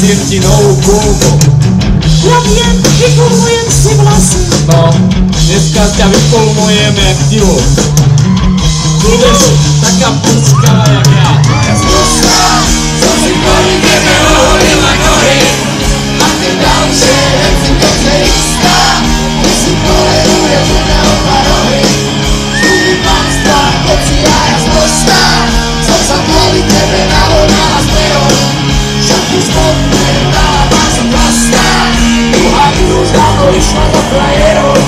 Vyrastiem ti novú kulku. Ja viem, vykurvujem si vlasy. No, dneska ťa vykolumujem jak divo. Budeš taká pučkava jak ja. Co si kvôli tebe oholila nohy a ty ďalšie veci to se istá. Ty si toleruješ u mňa oba rohy. Zúby pánstva, hoci ja sprostá. Som sa kvôli tebe narovnala s mejou. Šatky spodné dala vám som vlastná. Druhá by už dávno išla do frajerov.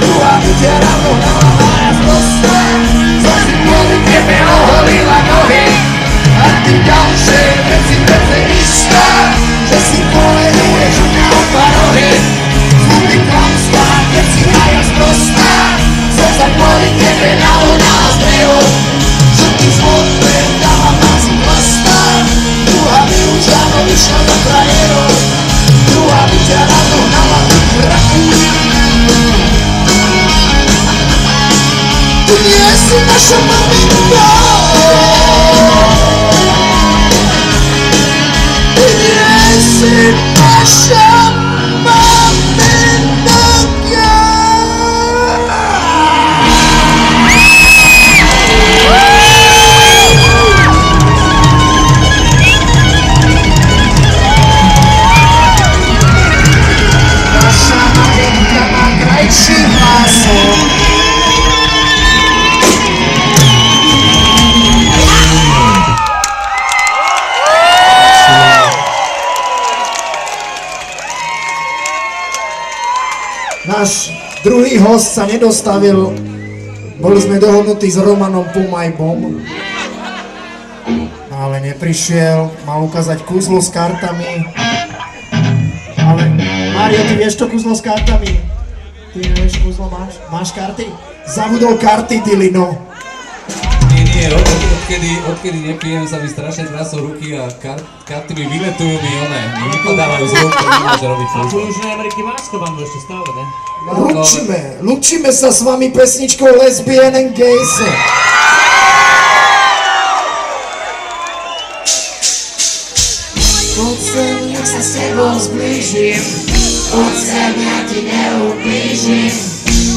Druhá by ťa rovnala mája sprostá. Co si kvôli tebe oholila nohy a ty ďalšie veci vece istá. Že si toleruješ u mňa oba rohy. Zúby klamstvá, keď si maja sprostá. Som sa kvôli tebe narovnala s mejou. Šatky spodné dala vám som vlastná. Druhá by už dávno išla do frajerov. Druhá by ťa narovnala do kraku. Ty nie si naša maminka. Ty nie si naša maminka. Naša maminka má krajší hlasok. Náš druhý host sa nedostavil, boli sme dohodnutí s Romanom Pumajbom, ale neprišiel, mal ukázať kúzlo s kartami, ale Mário, ty vieš to kúzlo s kartami? Ty nevieš kúzlo, máš karty? Zabudol karty, Dilino. Nie, odkedy nepijem, sa mi strašne trasú ruky a karty mi vyletujú mi vypadávajú z rúk, to nemôže robiť A tu službu. Južnej Ameriky másko vám ešte stále, ne? Lúčime sa s vami pesničkou Lesbian and Gays. Poď sem, nech sa s tebou zblížim. Poď sem, ja ti neublížim.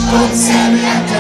Poď sem, ja ťa